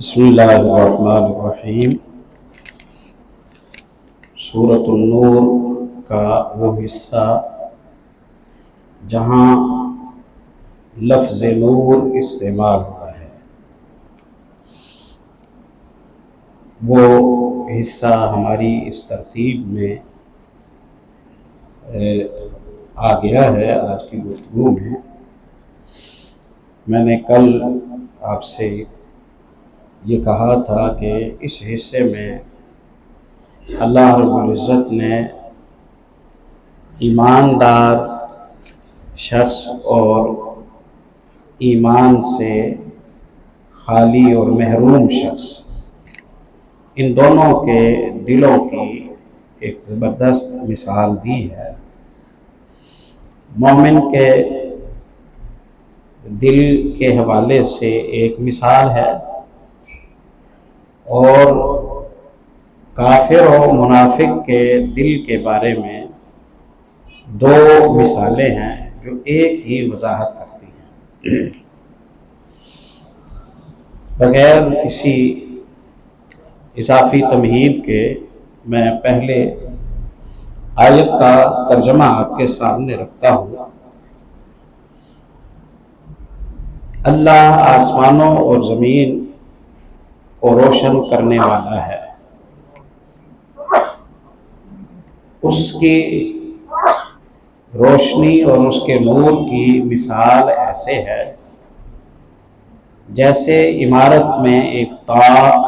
बिस्मिल्लाहिर्रहमानिर्रहीम। सूरतुन नूर का वो हिस्सा जहाँ लफ्ज़ नूर इस्तेमाल हुआ है, वो हिस्सा हमारी इस तरतीब में आ गया है। आज की गुफ्तगू में मैंने कल आपसे ये कहा था कि इस हिस्से में अल्लाह रब्बुल इज़्ज़त ने ईमानदार शख्स और ईमान से खाली और महरूम शख्स, इन दोनों के दिलों की एक ज़बरदस्त मिसाल दी है। मोमिन के दिल के हवाले से एक मिसाल है और काफिर और मुनाफिक के दिल के बारे में दो मिसालें हैं जो एक ही वजाहत करती हैं। बगैर किसी इजाफी तमहीद के मैं पहले आयत का तर्जमा आपके सामने रखता हूँ। अल्लाह आसमानों और ज़मीन को रोशन करने वाला है। उसकी रोशनी और उसके नूर की मिसाल ऐसे है जैसे इमारत में एक ताक,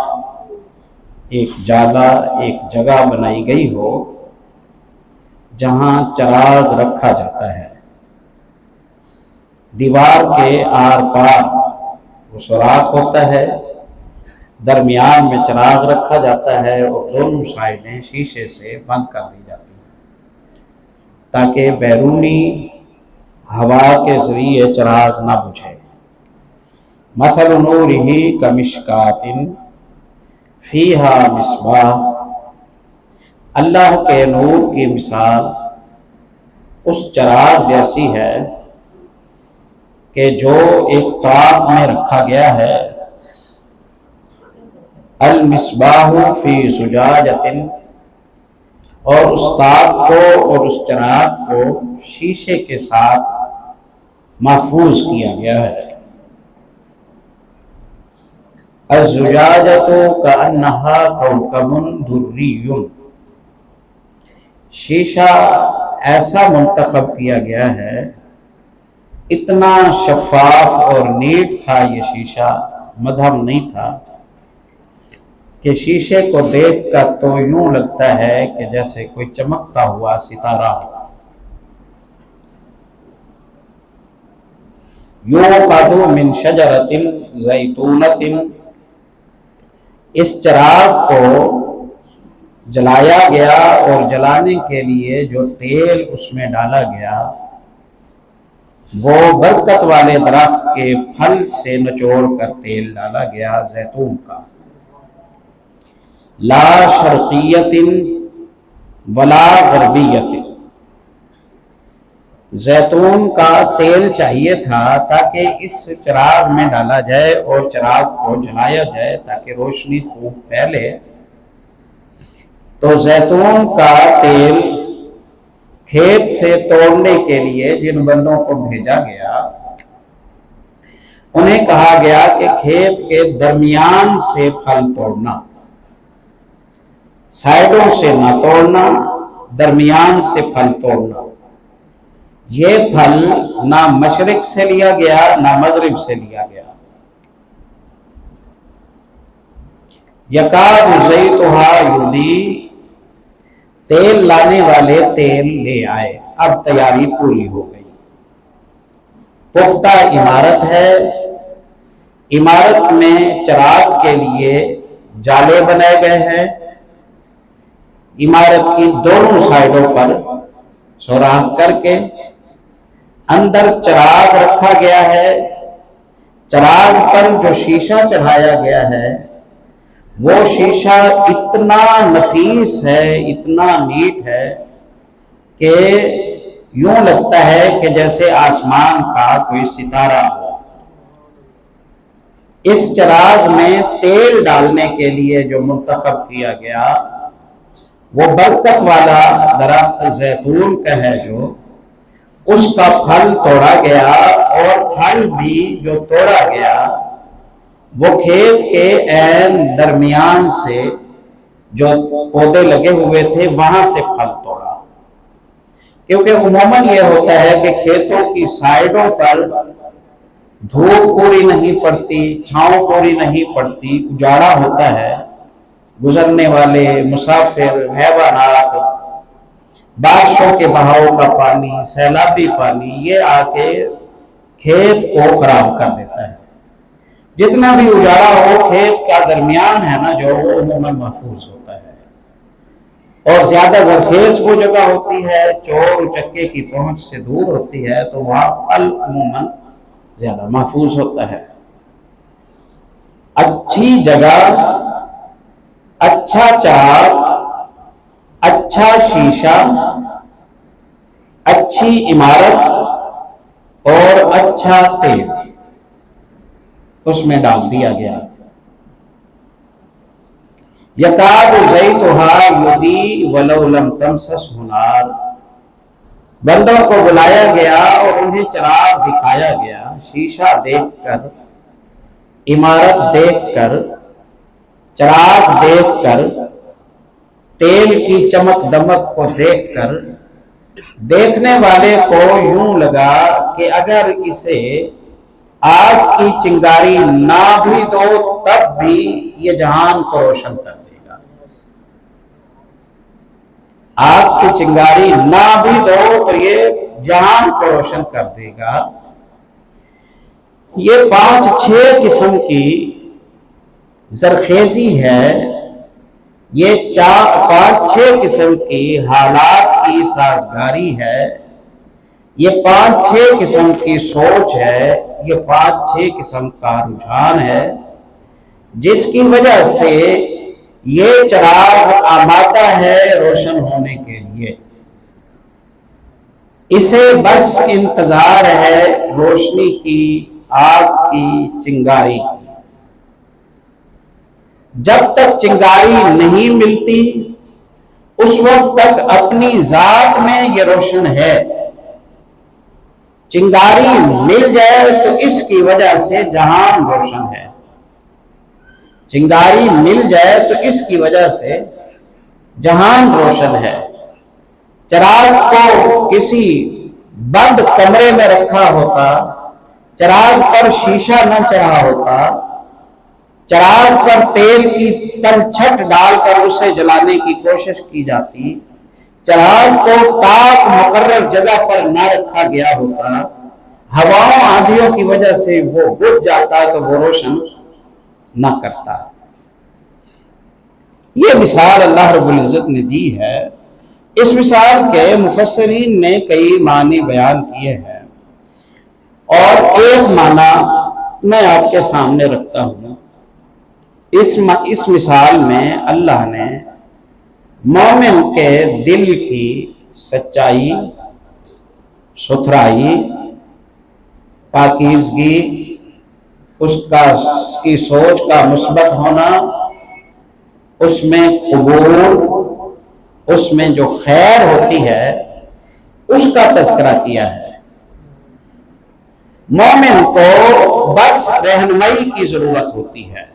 एक जाला, एक जगह बनाई गई हो जहाँ चिराग रखा जाता है। दीवार के आर पार वो सुराख होता है, दरमियान में चिराग रखा जाता है और दोनों साइडें शीशे से बंद कर दी जाती हैं ताकि बैरूनी हवा के जरिए चिराग न बुझे। मसल नूरिही कमिश्कातिन फीहा मिस्बाह, अल्लाह के नूर की मिसाल उस चिराग जैसी है कि जो एक ताक में रखा गया है। अल मिस्बाहु फी जुजाजतिन, और उस ताक को और उस चिराग को शीशे के साथ महफूज किया गया है। अज़्ज़ुजाजतु कअन्नहा कौकबुन दुर्रियुन, शीशा ऐसा मुंतखब किया गया है, इतना शफाफ और नीट था ये शीशा, मधम नहीं था कि शीशे को देखकर तो यूं लगता है कि जैसे कोई चमकता हुआ सितारा हो। युक़दु मिन शजरतिन ज़ैतूनतिन, इस चिराग को जलाया गया और जलाने के लिए जो तेल उसमें डाला गया वो बरकत वाले दरख्त के फल से निचोड़ कर तेल डाला गया, जैतून का। ला शर्क़ियतिन वला ग़रबियतिन, जैतून का तेल चाहिए था ताकि इस चिराग में डाला जाए और चिराग को जलाया जाए ताकि रोशनी खूब फैले। तो जैतून का तेल खेत से तोड़ने के लिए जिन बंदों को भेजा गया उन्हें कहा गया कि खेत के दरमियान से फल तोड़ना, साइडों से ना तोड़ना, दरमियान से फल तोड़ना। ये फल ना मशरिक से लिया गया ना मगरिब से लिया गया। यकादु ज़ैतुहा युदी, तेल लाने वाले तेल ले आए, अब तैयारी पूरी हो गई। पुख्ता इमारत है, इमारत में चिराग के लिए जाले बनाए गए हैं। इमारत की दोनों साइडों पर सुराख करके अंदर चिराग रखा गया है। चिराग पर जो शीशा चढ़ाया गया है वो शीशा इतना नफीस है, इतना नीट है कि यूं लगता है कि जैसे आसमान का कोई सितारा हो। इस चिराग में तेल डालने के लिए जो मुंतखब किया गया वो बरकत वाला दरख्त जैतून का है, जो उसका फल तोड़ा गया, और फल भी जो तोड़ा गया वो खेत के ऐन दरमियान से जो पौधे लगे हुए थे वहां से फल तोड़ा। क्योंकि उमूमन ये होता है कि खेतों की साइडों पर धूप पूरी नहीं पड़ती, छांव पूरी नहीं पड़ती, उजाड़ा होता है, गुजरने वाले मुसाफिर, हैवानात, बारिशों के बहाव का पानी, सैलाबी पानी ये आके खेत को खराब कर देता है। जितना भी उजाड़ा हो, खेत का दरमियान है ना जो, वो उमूमन महफूज होता है। और ज्यादा जरखेज वो जगह होती है, चोर चक्के की पहुंच से दूर होती है, तो वहां फल उमूमन ज्यादा महफूज होता है। अच्छी जगह, अच्छा चाक, अच्छा शीशा, अच्छी इमारत और अच्छा तेल उसमें डाल दिया गया। यकाद ज़ैतुहा युदी वलौ लम तमसस नार, बंदों को बुलाया गया और उन्हें चिराग दिखाया गया। शीशा देखकर, इमारत देखकर, चिराग देखकर, तेल की चमक दमक को देखकर देखने वाले को यूं लगा कि अगर इसे आग की चिंगारी ना भी दो तब भी ये जहान को रोशन कर देगा। आग की चिंगारी ना भी दो तो ये जहान को रोशन कर देगा। ये 5-6 किस्म की जरखेजी है, ये 5-6 किस्म की हालात की साजगारी है, ये 5-6 किस्म की सोच है, ये 5-6 किस्म का रुझान है, जिसकी वजह से ये चिराग आमादा है रोशन होने के लिए। इसे बस इंतजार है रोशनी की, आग की चिंगारी की। जब तक चिंगारी नहीं मिलती उस वक्त तक अपनी जात में ये रोशन है। चिंगारी मिल जाए तो इसकी वजह से जहान रोशन है। चिंगारी मिल जाए तो इसकी वजह से जहान रोशन है। चिराग को किसी बंद कमरे में रखा होता, चिराग पर शीशा न चढ़ा होता, चिराग पर तेल की तलछट डालकर उसे जलाने की कोशिश की जाती, चिराग को ताक मुकर्रर जगह पर न रखा गया होता, हवाओं आंधियों की वजह से वो बुझ जाता तो वो रोशन न करता। ये मिसाल अल्लाह रब्बुल इज्जत ने दी है। इस मिसाल के मुफस्सिरीन ने कई मानी बयान किए हैं और एक माना मैं आपके सामने रखता हूं। इस मिसाल में अल्लाह ने मोमिन के दिल की सच्चाई, सुथराई, पाकीज़गी, उसकी सोच का मुस्बत होना, उसमें कबूल, उसमें जो खैर होती है उसका तज़किरा किया है। मोमिन को बस रहनुमाई की जरूरत होती है,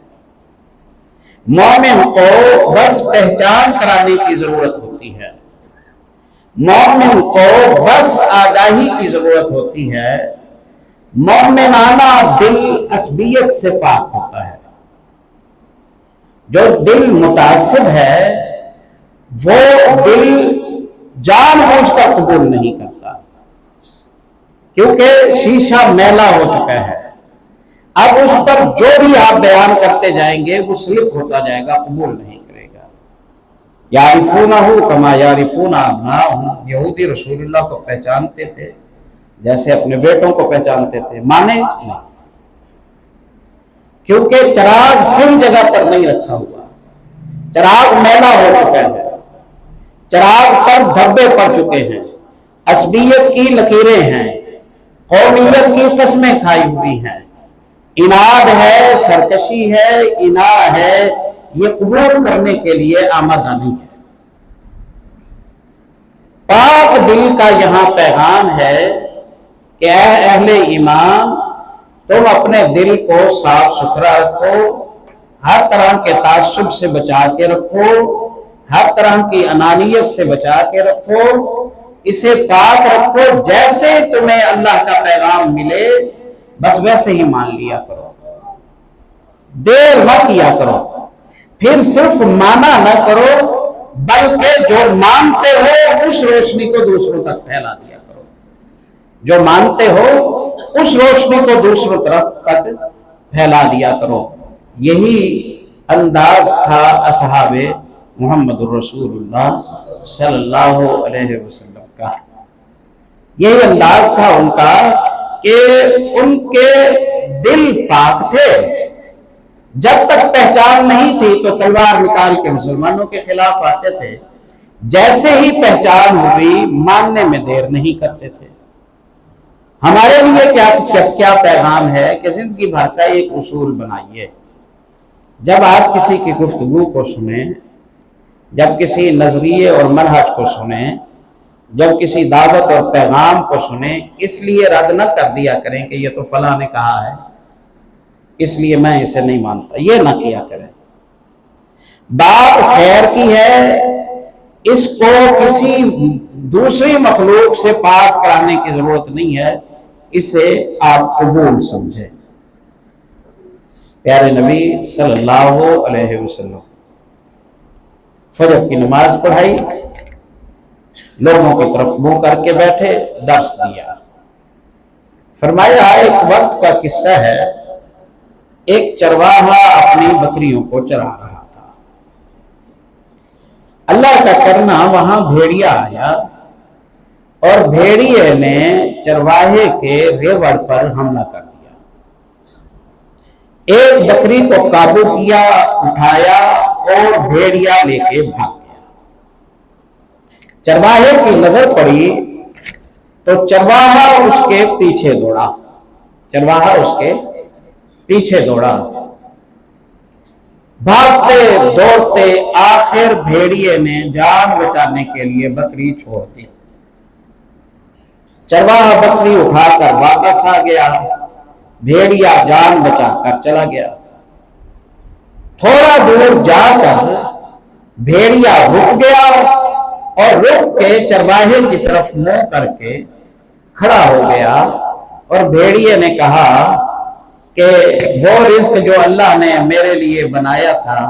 मोमिन को बस पहचान कराने की जरूरत होती है, मोमिन को बस आगाही की जरूरत होती है। मोमिनाना दिल असबियत से पाक होता है। जो दिल मुतासिब है वो दिल जानबूझकर कबूल नहीं करता, क्योंकि शीशा मैला हो चुका है। अब उस पर जो भी आप बयान करते जाएंगे वो स्लिप होता जाएगा, कबूल नहीं करेगा। यारिफूनहु कमा यारिफूना अबनाअहुम, यहूदी रसूलुल्लाह को पहचानते थे जैसे अपने बेटों को पहचानते थे, माने नहीं, क्योंकि चिराग सही जगह पर नहीं रखा हुआ। चिराग मैला हो चुका है, चिराग पर धब्बे पड़ चुके हैं, असबियत की लकीरें हैं, कौमियत की कस्में खाई हुई हैं, इनाद है, सरकशी है, इना है, ये कबूल करने के लिए आमादा नहीं है। पाक दिल का यहां पैगाम है कि अहले ईमान, तुम अपने दिल को साफ सुथरा रखो, हर तरह के तासुब से बचा के रखो, हर तरह की अनानियत से बचा के रखो, इसे पाक रखो। जैसे तुम्हें अल्लाह का पैगाम मिले बस वैसे ही मान लिया करो, देर न किया करो। फिर सिर्फ माना न करो, बल्कि जो मानते हो उस रोशनी को दूसरों तक फैला दिया करो। जो मानते हो उस रोशनी को दूसरों तरफ तक फैला दिया करो। यही अंदाज था असहाबे मोहम्मद रसूलुल्लाह सल्लल्लाहु अलैहि वसल्लम का। यही अंदाज था उनका कि उनके दिल पाक थे। जब तक पहचान नहीं थी तो तलवार निकाल के मुसलमानों के खिलाफ आते थे, जैसे ही पहचान हुई मानने में देर नहीं करते थे। हमारे लिए क्या पैगाम है कि जिंदगी भर का एक उसूल बनाइए। जब आप किसी की गुफ्तगू को सुने, जब किसी नजरिए और मनहज को सुने, जब किसी दावत और पैगाम को सुने, इसलिए रद्द न कर दिया करें कि ये तो फला ने कहा है इसलिए मैं इसे नहीं मानता, ये ना किया करें। बात खैर की है, इसको किसी दूसरी मखलूक से पास कराने की जरूरत नहीं है, इसे आप कबूल समझे। प्यारे नबी सल्लल्लाहु अलैहि वसल्लम फजर की नमाज पढ़ाई, लोगों की तरफ मुंह करके बैठे, दर्स दिया। फरमाया एक वक्त का किस्सा है, एक चरवाहा अपनी बकरियों को चरा रहा था। अल्लाह का करना वहां भेड़िया आया और भेड़िए ने चरवाहे के रेवड़ पर हमला कर दिया। एक बकरी को काबू किया, उठाया और भेड़िया लेके भाग गया। चरवाहे की नजर पड़ी तो चरवाहा उसके पीछे दौड़ा, चरवाहा उसके पीछे दौड़ा। भागते दौड़ते आखिर भेड़िए ने जान बचाने के लिए बकरी छोड़ दी। चरवाहा बकरी उठाकर वापस आ गया, भेड़िया जान बचाकर चला गया। थोड़ा दूर जाकर भेड़िया रुक गया और रुक के चरवाहे की तरफ मुंह करके खड़ा हो गया और भेड़िए ने कहा कि वो रिस्क जो अल्लाह ने मेरे लिए बनाया था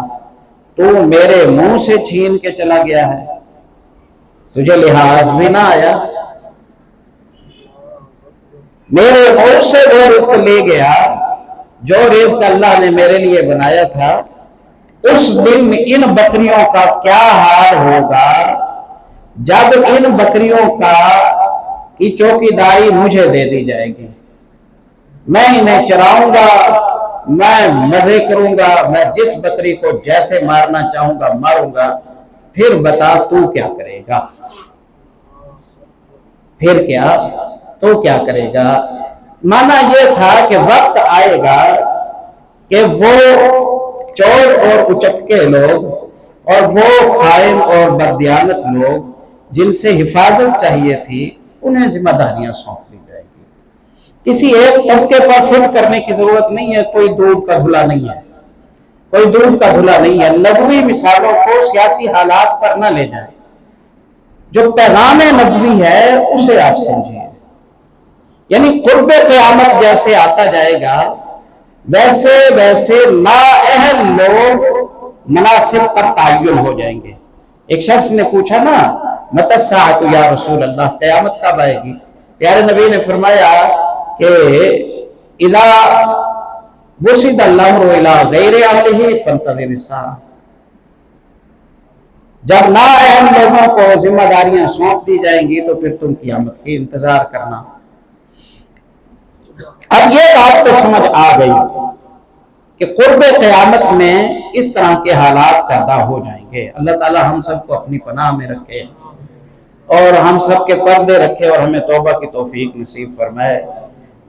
तू मेरे मुंह से छीन के चला गया है, तुझे लिहाज भी ना आया। मेरे मुंह से वो रिस्क ले गया जो रिस्क अल्लाह ने मेरे लिए बनाया था। उस दिन इन बकरियों का क्या हाल होगा जब इन बकरियों की चौकीदारी मुझे दे दी जाएगी। मैं इन्हें चराऊंगा, मैं मजे करूंगा, मैं जिस बकरी को जैसे मारना चाहूंगा मारूंगा, फिर बता तू क्या करेगा, फिर क्या तो क्या करेगा। माना यह था कि वक्त आएगा कि वो चोर और उचक्के लोग और वो खाइन और बददियानत लोग जिनसे हिफाजत चाहिए थी उन्हें जिम्मेदारियां सौंप दी जाएगी। किसी एक तबके पर फिट करने की जरूरत नहीं है, कोई दूध का धुला नहीं है, कोई दूध का धुला नहीं है। नबवी मिसालों को सियासी हालात पर न ले जाए, जो पैगाम नबवी है उसे आप समझिए। यानी कुर्बे क़यामत जैसे आता जाएगा वैसे वैसे नाअहल लोग मनासिब पर ताय्युन हो जाएंगे। एक शख्स ने पूछा ना मतस्साअतु या रसूल अल्लाह, क़यामत कब आएगी? प्यारे नबी ने फरमाया कि इज़ा वुसिदा अल-अम्रु इला गैरि अहलिही फंतज़िर अस्साअह, जब नाअहल लोगों को जिम्मेदारियां सौंप दी जाएंगी तो फिर तुम क़यामत की इंतजार करना। अब ये बात तो समझ आ गई कि कुर्बे क़यामत में इस तरह के हालात पैदा हो जाएंगे। अल्लाह ताला हम सबको अपनी पनाह में रखे और हम सब के पर्दे रखे और हमें तौबा की तौफीक नसीब फरमाए।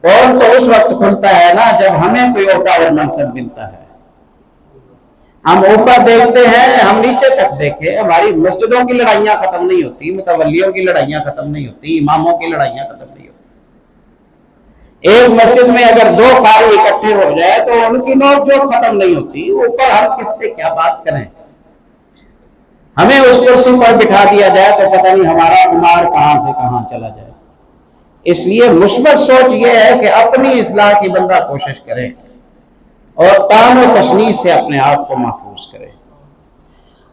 पोल तो उस वक्त खुलता है ना जब हमें कोई ओहदा और मनसब मिलता है। हम ऊपर देखते हैं, हम नीचे तक देखें, हमारी मस्जिदों की लड़ाइयां खत्म नहीं होती, मुतवल्लियों की लड़ाइयां खत्म नहीं होती, इमामों की लड़ाइयां खत्म नहीं होती। एक मस्जिद में अगर दो कारी इकट्ठे हो जाए तो उनकी नोकझोंक खत्म नहीं होती। ऊपर हम किससे क्या बात करें, हमें उस कुर्सी पर बिठा दिया जाए तो पता नहीं हमारा उमार कहां से कहां चला जाए। इसलिए मुस्बत सोच यह है कि अपनी इस्लाह की बंदा कोशिश करे और तान और तशनी से अपने आप को महफूज करे।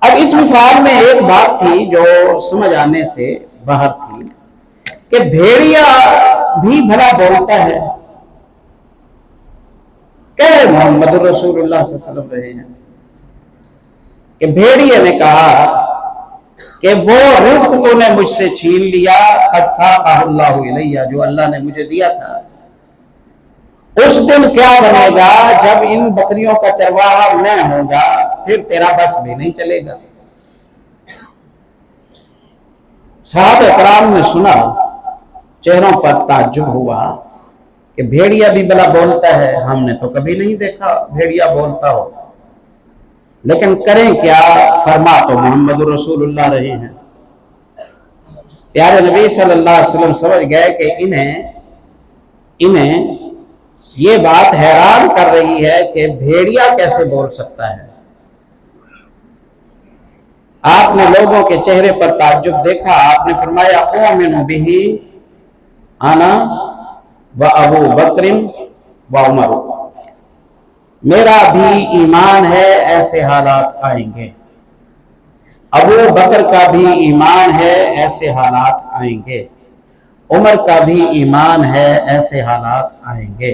अब इस मिसाल में एक बात थी जो समझ आने से बाहर थी कि भेड़िया भी भला बोलता है। कह मोहम्मद रसूलुल्लाह सल्लल्लाहु अलैहि वसल्लम रहे हैं कि भेड़िए ने कहा कि वो रिस्क तूने मुझसे छीन लिया, कद साक़हुल्लाहु इलैया, जो अल्लाह ने मुझे दिया था। उस दिन क्या बनेगा जब इन बकरियों का चरवाहा मैं होगा, फिर तेरा बस भी नहीं चलेगा। सहाबा इकराम ने सुना, चेहरों पर ताज्जुब हुआ कि भेड़िया भी भला बोलता है, हमने तो कभी नहीं देखा भेड़िया बोलता हो। लेकिन करें क्या, फरमा तो मोहम्मद रसूलुल्लाह रहे हैं। प्यारे नबी सल्लल्लाहु अलैहि वसल्लम समझ गए कि इन्हें ये बात हैरान कर रही है कि भेड़िया कैसे बोल सकता है। आपने लोगों के चेहरे पर ताज्जुब देखा, आपने फरमाया उमिनु बिही आना व अबू बकरिन व उमर, मेरा भी ईमान है ऐसे हालात आएंगे, अबू बकर का भी ईमान है ऐसे हालात आएंगे, उमर का भी ईमान है ऐसे हालात आएंगे।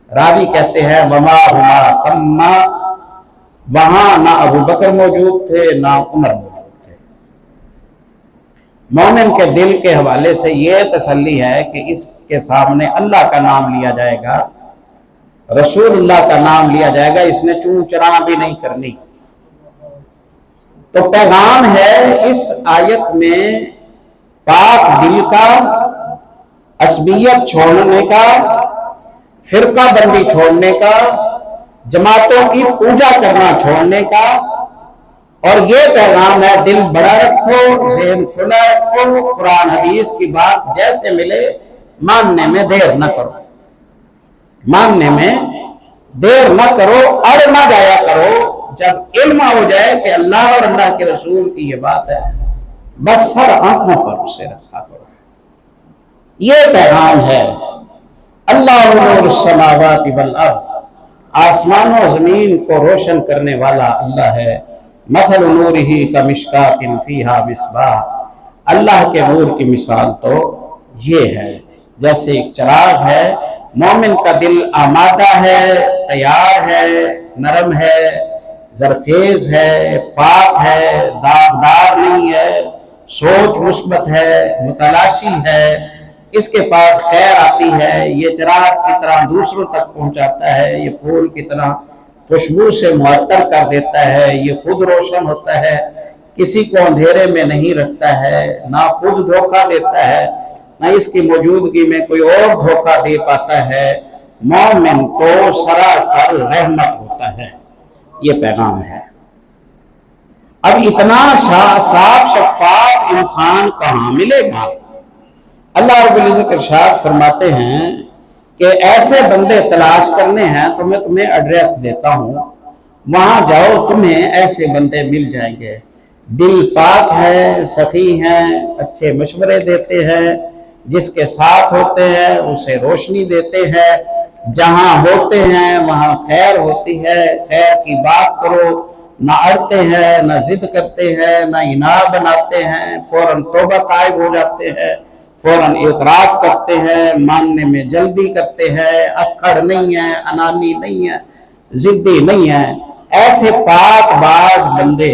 रावी कहते हैं वमा हुमा सम्मा, वहां ना अबू बकर मौजूद थे ना उमर मौजूद थे। मोमिन के दिल के हवाले से यह तसल्ली है कि इसके सामने अल्लाह का नाम लिया जाएगा, रसूलुल्लाह का नाम लिया जाएगा, इसने चूं चरा भी नहीं करनी। तो पैगाम है इस आयत में पाक दिल का, असबियत छोड़ने का, फिरका बंदी छोड़ने का, जमातों की पूजा करना छोड़ने का। और ये पैगाम है दिल बड़ा रखो, ज़हन खुला रखो, कुरान हदीस की बात जैसे मिले मानने में देर न करो, मानने में देर न करो, अड़ ना जाया करो। जब इल्म हो जाए कि अल्लाह और अल्लाह के रसूल की ये बात है, बस सर आंखों पर उसे रखा करो। ये पैगाम है। अल्लाह नूर समावाति वल अर्द, आसमानों जमीन को रोशन करने वाला अल्लाह है। मसल नूरिही कमिश्कातिन फीहा मिस्बाह, अल्लाह के नूर की मिसाल तो ये है जैसे एक चिराग है। मोमिन का दिल आमादा है, तैयार है, नरम है, जरखेज है, पाक है, दागदार नहीं है, सोच मुस्बत है, मुतलाशी है, इसके पास खैर आती है। ये चिराग की तरह दूसरों तक पहुंचाता है, ये फूल की तरह खुशबू से मुअत्तर कर देता है, ये खुद रोशन होता है, किसी को अंधेरे में नहीं रखता है, ना खुद धोखा देता है, ना इसकी मौजूदगी में कोई और धोखा दे पाता है। मोमिन को सरासर रहमत होता है। ये पैगाम है। अब इतना साफ शफाफ इंसान कहां मिलेगा? अल्लाह रब्बुल इज्जत इरशाद फरमाते हैं कि ऐसे बंदे तलाश करने हैं तो मैं तुम्हें एड्रेस देता हूं, वहां जाओ, तुम्हें ऐसे बंदे मिल जाएंगे। दिल पाक है, सखी हैं, अच्छे मशवरे देते हैं, जिसके साथ होते हैं उसे रोशनी देते हैं, जहां होते हैं वहां खैर होती है। खैर की बात करो, ना अड़ते हैं, ना जिद करते हैं, ना इनाद बनाते हैं, फौरन तौबा ताइब हो जाते हैं, फौरन इतराफ करते हैं, मानने में जल्दी करते हैं, अक्खड़ नहीं है, अनानी नहीं है, जिद्दी नहीं है। ऐसे पाक बाज बंदे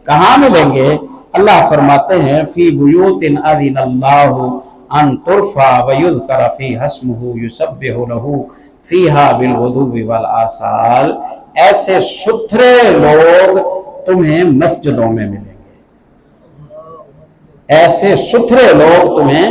कहाँ मिलेंगे? अल्लाह फरमाते हैं फी बुयूतिन अज़िनल्लाहु अन तुरफा व युज़करा फ़ीहा इस्मुहु युसब्बिहु लहू फ़ीहा बिलग़ुदुव्वि वल आसाल। ऐसे सुथरे लोग तुम्हें मस्जिदों में मिलेंगे, ऐसे सुथरे लोग तुम्हें,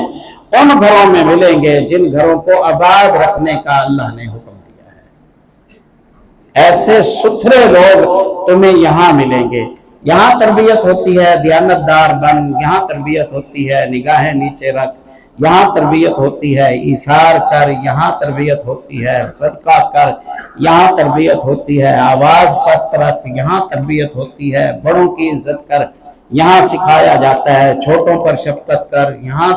उन घरों में मिलेंगे जिन घरों को आबाद रखने का अल्लाह ने हुक्म दिया है। ऐसे सुथरे लोग तुम्हें यहाँ मिलेंगे। यहाँ तरबियत होती है दियानतदार बन, यहाँ तरबियत होती है निगाहें नीचे रख, यहाँ तरबियत होती है ईसार कर, यहाँ तरबियत होती है सदका कर, यहाँ तरबियत होती है आवाज पस्त रख, यहाँ तरबियत होती है बड़ों की इज्जत कर, यहाँ सिखाया जाता है छोटों पर शफकत कर, यहाँ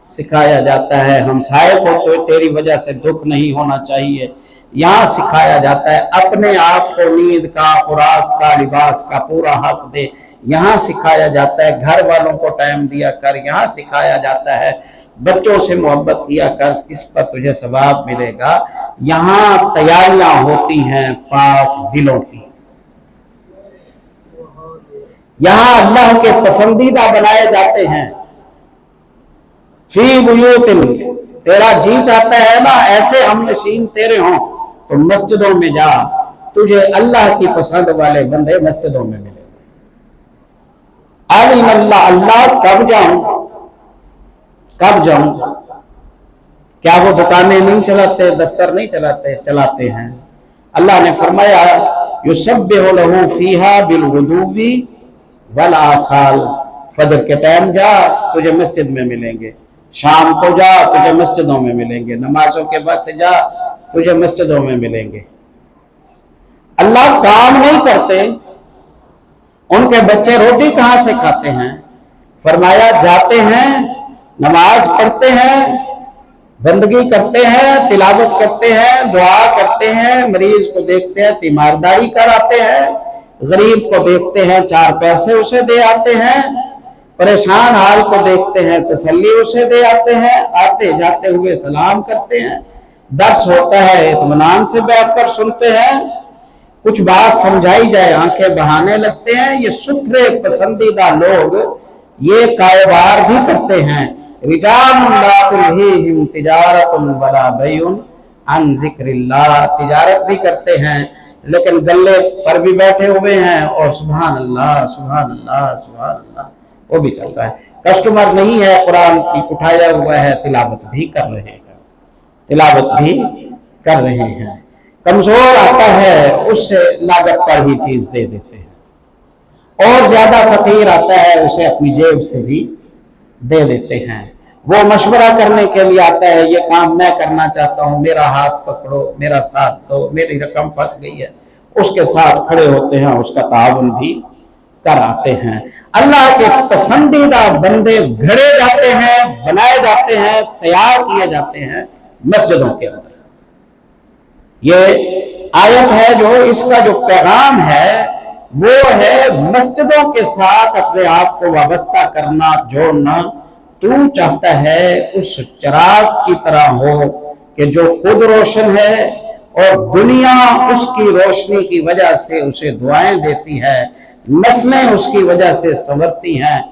सिखाया जाता है हमसाये को तो तेरी वजह से दुख नहीं होना चाहिए, यहाँ सिखाया जाता है अपने आप को नींद का, खुराक का, लिबास का पूरा हक दे, यहाँ सिखाया जाता है घर वालों को टाइम दिया कर, यहाँ सिखाया जाता है बच्चों से मोहब्बत किया कर, इस पर तुझे सवाब मिलेगा। यहाँ तैयारियां होती हैं पाक दिलों की। यहाँ अल्लाह के पसंदीदा बनाए जाते हैं। फी बुयूतिन, तेरा जी चाहता है ना ऐसे हम नशीन तेरे हों तो मस्जिदों में जा, तुझे अल्लाह की पसंद वाले बंदे मस्जिदों में मिलेंगे। अल्लाह अल्लाह कब जाऊं, कब जाऊं? क्या वो दुकानें नहीं चलाते, दफ्तर नहीं चलाते? चलाते हैं। अल्लाह ने फरमाया युसब्बिहु लहू फीहा बिलगुदुवी वल आसाल, फजर के टाइम जा तुझे मस्जिद में मिलेंगे, शाम को जा तुझे मस्जिदों में मिलेंगे, नमाजों के वक्त जा तुझे मस्जिदों में मिलेंगे। अल्लाह काम नहीं करते, उनके बच्चे रोटी कहां से खाते हैं? फरमाया जाते हैं, नमाज पढ़ते हैं, बंदगी करते हैं, तिलावत करते हैं, दुआ करते हैं, मरीज को देखते हैं, तीमारदारी कराते हैं, गरीब को देखते हैं, चार पैसे उसे दे आते हैं, परेशान हाल को देखते हैं, तसल्ली उसे दे आते हैं, आते जाते हुए सलाम करते हैं, दर्स होता है इत्मीनान से बैठकर सुनते हैं, कुछ बात समझाई जाए आंखें बहाने लगते हैं। ये सुथरे पसंदीदा लोग ये कारोबार भी करते हैं। रिजालुल्लाहिम तिजारतुन वला बैउन अन जिक्रिल्लाह, तिजारत भी करते हैं लेकिन गल्ले पर भी बैठे हुए हैं और सुभान अल्लाह सुभान अल्लाह सुभान अल्लाह वो भी चल रहा है। कस्टमर नहीं है, कुरान की उठाया हुआ है, तिलावत भी कर रहे हैं, तिलावत भी कर रहे हैं। कमजोर आता है उससे लागत पर ही चीज दे देते हैं, और ज्यादा फकीर आता है उसे अपनी जेब से भी दे देते हैं। वो मशवरा करने के लिए आता है, ये काम मैं करना चाहता हूं, मेरा हाथ पकड़ो, मेरा साथ दो, मेरी रकम फंस गई है, उसके साथ खड़े होते हैं, उसका ताउन भी कराते हैं। अल्लाह के पसंदीदा बंदे घड़े जाते हैं, बनाए जाते हैं, तैयार किए जाते हैं मस्जिदों के अंदर। ये आयत है जो इसका जो पैगाम है वो है मस्जिदों के साथ अपने आप को वाबस्ता करना, जोड़ना। तू चाहता है उस चिराग की तरह हो कि जो खुद रोशन है और दुनिया उसकी रोशनी की वजह से उसे दुआएं देती है, नस्लें उसकी वजह से संवरती हैं,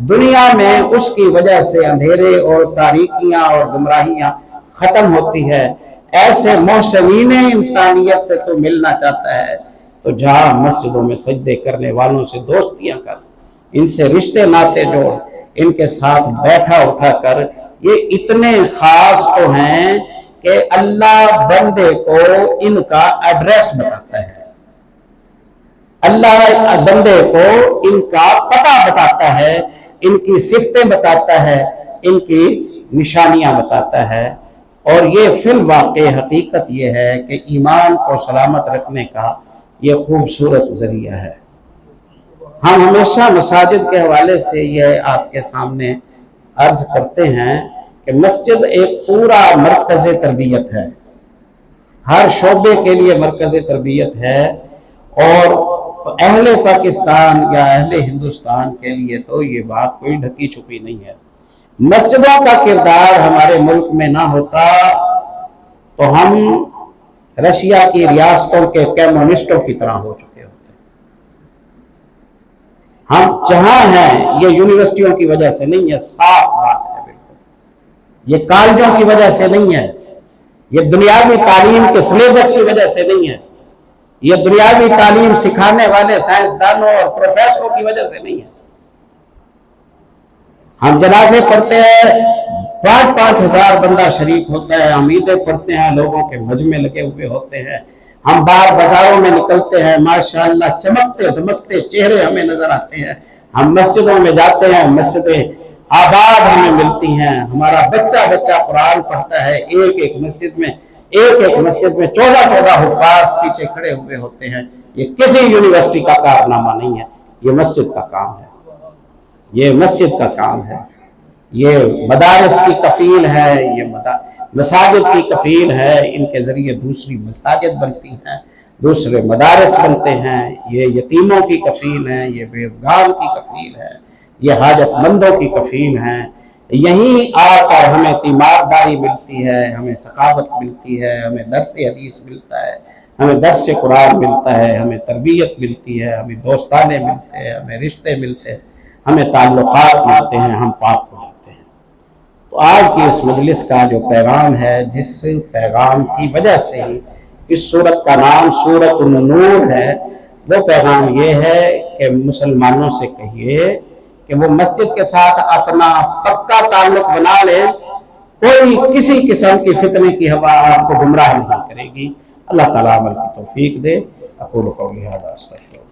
दुनिया में उसकी वजह से अंधेरे और तारीकियां और गुमराहियां खत्म होती है। ऐसे मोहसिनीन इंसानियत से तो मिलना चाहता है तो जा मस्जिदों में सजदे करने वालों से दोस्तियां कर, इनसे रिश्ते नाते जोड़, इनके साथ बैठा उठा कर। ये इतने खास तो हैं कि अल्लाह बंदे को इनका एड्रेस बताता है, अल्लाह बंदे को इनका पता बताता है, इनकी सिफतें बताता है, इनकी निशानियां बताता है। और ये फिल वाक़े हकीकत ये है कि ईमान को सलामत रखने का ये खूबसूरत जरिया है। हम हमेशा मसाजिद के हवाले से ये आपके सामने अर्ज करते हैं कि मस्जिद एक पूरा मरकज़ तरबियत है, हर शोबे के लिए मरकज़ तरबियत है। और अहले पाकिस्तान या अहले हिंदुस्तान के लिए तो ये बात कोई ढकी छुपी नहीं है। मस्जिदों का किरदार हमारे मुल्क में ना होता तो हम रशिया की रियासतों के कम्युनिस्टों की तरह हो चुके होते। हम जहां हैं ये यूनिवर्सिटियों की वजह से नहीं है, साफ बात है बिल्कुल। ये कॉलेजों की वजह से नहीं है, ये दुनियावी तालीम के सिलेबस की वजह से नहीं है, ये दुनियावी तालीम सिखाने वाले साइंसदानों और प्रोफेसरों की वजह से नहीं है। हम जनाजे पढ़ते हैं 5-5 हजार बंदा शरीक होता है, हम ईदें पढ़ते हैं, लोगों के मजमे लगे हुए होते हैं, हम बाहर बाजारों में निकलते हैं, माशाअल्लाह चमकते धमकते चेहरे हमें नजर आते हैं, हम मस्जिदों में जाते हैं, मस्जिदें आबाद हमें मिलती हैं, हमारा बच्चा बच्चा कुरान पढ़ता है, एक एक मस्जिद में 14-14 हुफ्फाज पीछे खड़े हुए होते हैं। ये किसी यूनिवर्सिटी का कारनामा नहीं है, ये मस्जिद का काम है, ये मस्जिद का काम है, ये मदारिस की कफील है, ये मसाजिद की कफील है, इनके जरिए दूसरी मसाजिद बनती हैं, दूसरे मदारिस बनते हैं, ये यतीमों की कफील है, ये बेगान की कफील है, ये हाजतमंदों की कफील है। यहीं आकर हमें तीमारदारी मिलती है, हमें सखावत मिलती है, हमें दर्स हदीस मिलता है, हमें दर्स कुरान मिलता है, हमें तरबियत मिलती है, हमें दोस्ताने मिलते हैं, हमें रिश्ते मिलते हैं, हमें ताल्लुकात मिलते हैं, हम पाक हो जाते हैं। तो आज की इस मजलिस का जो पैगाम है, जिस पैगाम की वजह से ही इस सूरत का नाम सूरत नूर है, वो पैगाम ये है कि मुसलमानों से कहिए कि वो मस्जिद के साथ अपना पक्का ताल्लुक बना ले, कोई किसी किस्म की फितने की हवा आपको गुमराह नहीं करेगी। अल्लाह ताला अमल की तौफीक दे। अक़ूलु क़ौली हाज़ा।